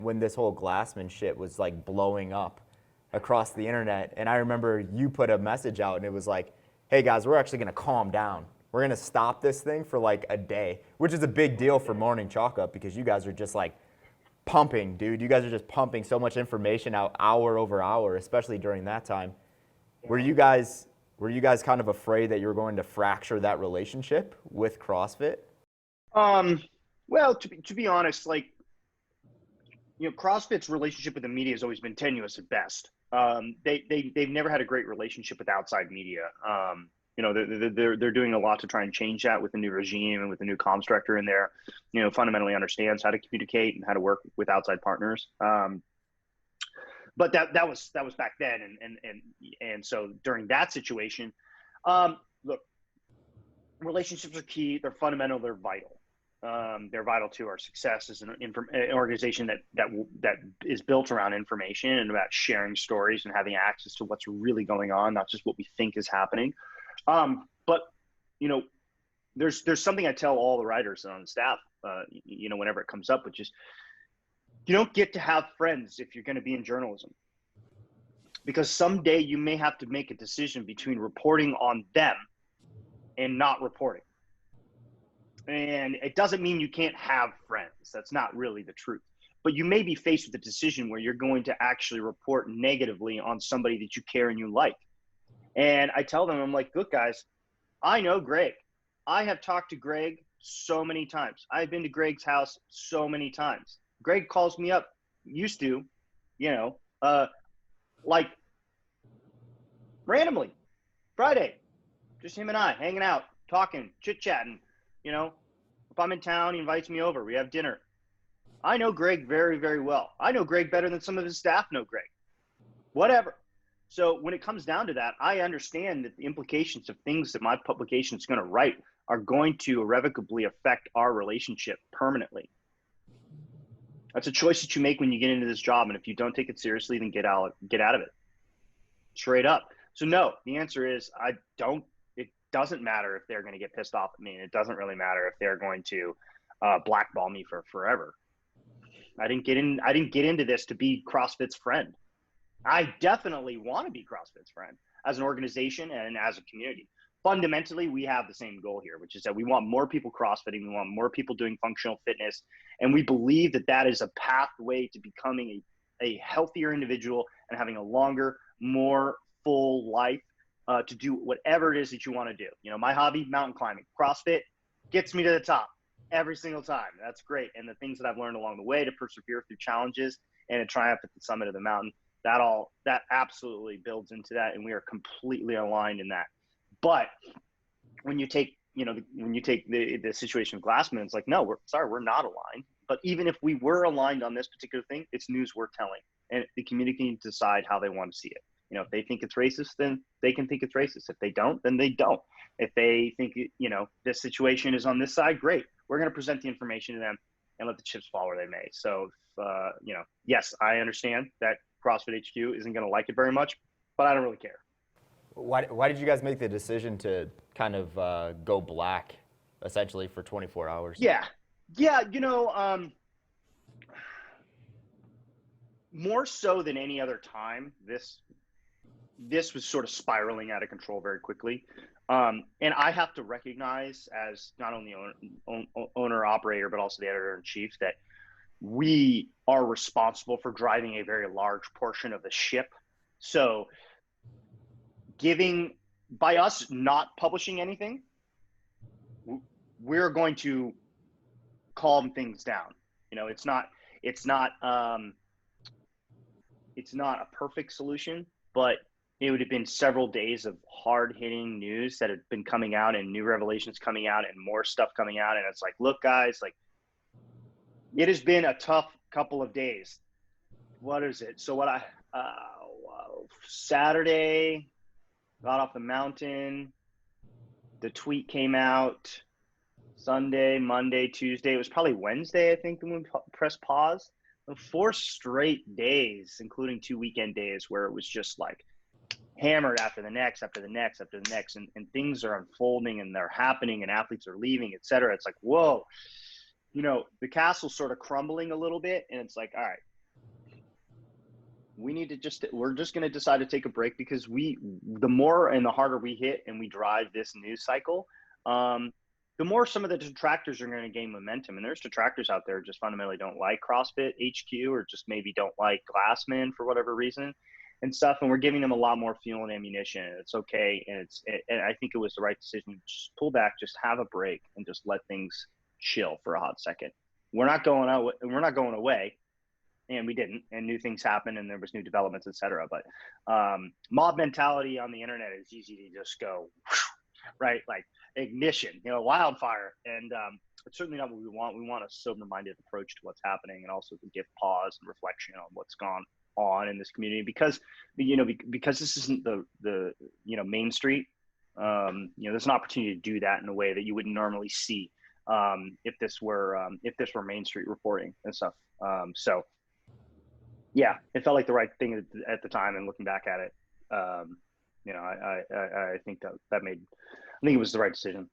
when this whole Glassman shit was like blowing up across the internet. And I remember you put a message out and it was like, hey guys, we're actually gonna calm down. We're gonna stop this thing for like a day, which is a big deal for Morning Chalk Up because you guys are just like pumping, dude. You guys are just pumping so much information out hour over hour, especially during that time. Were you guys kind of afraid that you were going to fracture that relationship with CrossFit? Well, to be honest, like, CrossFit's relationship with the media has always been tenuous at best. They've never had a great relationship with outside media. They're doing a lot to try and change that with the new regime and with the new comms director in there. Fundamentally understands how to communicate and how to work with outside partners. But that was back then, and so during that situation, look, relationships are key. They're fundamental. They're vital. They're vital to our success as an organization that is built around information and about sharing stories and having access to what's really going on, not just what we think is happening. But there's something I tell all the writers on the staff, whenever it comes up, which is you don't get to have friends if you're going to be in journalism, because someday you may have to make a decision between reporting on them and not reporting. And it doesn't mean you can't have friends. That's not really the truth. But you may be faced with a decision where you're going to actually report negatively on somebody that you care and you like. And I tell them, I'm like, look, guys, I know Greg. I have talked to Greg so many times. I've been to Greg's house so many times. Greg calls me up, used to, like randomly, Friday, just him and I hanging out, talking, chit-chatting. If I'm in town, he invites me over. We have dinner. I know Greg very, very well. I know Greg better than some of his staff know Greg. Whatever. So when it comes down to that, I understand that the implications of things that my publication is going to write are going to irrevocably affect our relationship permanently. That's a choice that you make when you get into this job. And if you don't take it seriously, then get out of it. Straight up. So no, the answer is it doesn't matter if they're going to get pissed off at me. And it doesn't really matter if they're going to blackball me for forever. I didn't get into this to be CrossFit's friend. I definitely want to be CrossFit's friend as an organization and as a community. Fundamentally, we have the same goal here, which is that we want more people CrossFitting. We want more people doing functional fitness. And we believe that that is a pathway to becoming a healthier individual and having a longer, more full life to do whatever it is that you want to do. My hobby, mountain climbing. CrossFit gets me to the top every single time. That's great. And the things that I've learned along the way to persevere through challenges and to triumph at the summit of the mountain, that absolutely builds into that. And we are completely aligned in that. But when you take, the situation of Glassman, it's like, no, we're not aligned. But even if we were aligned on this particular thing, it's news worth telling. And the community can decide how they want to see it. If they think it's racist, then they can think it's racist. If they don't, then they don't. If they think, this situation is on this side, great. We're going to present the information to them and let the chips fall where they may. So, yes, I understand that CrossFit HQ isn't going to like it very much, but I don't really care. Why did you guys make the decision to kind of go black, essentially, for 24 hours? Yeah, more so than any other time, this was sort of spiraling out of control very quickly. And I have to recognize, as not only owner operator, but also the editor-in-chief, that we are responsible for driving a very large portion of the ship. So by us not publishing anything, we're going to calm things down. It's not a perfect solution, but it would have been several days of hard-hitting news that had been coming out and new revelations coming out and more stuff coming out. And it's like, look, guys, like, it has been a tough couple of days. What is it? So Saturday, got off the mountain, the tweet came out Sunday, Monday, Tuesday. It was probably Wednesday, I think, when we pressed pause. 4 straight days, including 2 weekend days, where it was just like hammered after the next, after the next, after the next, and things are unfolding and they're happening and athletes are leaving, et cetera. It's like, whoa, the castle's sort of crumbling a little bit, and it's like, all right, we're just going to decide to take a break, because the more and the harder we hit and we drive this news cycle, the more some of the detractors are going to gain momentum. And there's detractors out there who just fundamentally don't like CrossFit HQ, or just maybe don't like Glassman for whatever reason and stuff. And we're giving them a lot more fuel and ammunition, and it's okay. And and I think it was the right decision. Just pull back, just have a break, and just let things chill for a hot second. We're not going out. We're not going away. And we didn't, and new things happened, and there was new developments, et cetera. But mob mentality on the internet is easy to just go, right? Like ignition, wildfire. And it's certainly not what we want. We want a sober-minded approach to what's happening, and also to give pause and reflection on what's gone on in this community, because this isn't the Main Street. There's an opportunity to do that in a way that you wouldn't normally see if this were Main Street reporting and stuff. So yeah, it felt like the right thing at the time, and looking back at it, I think it was the right decision.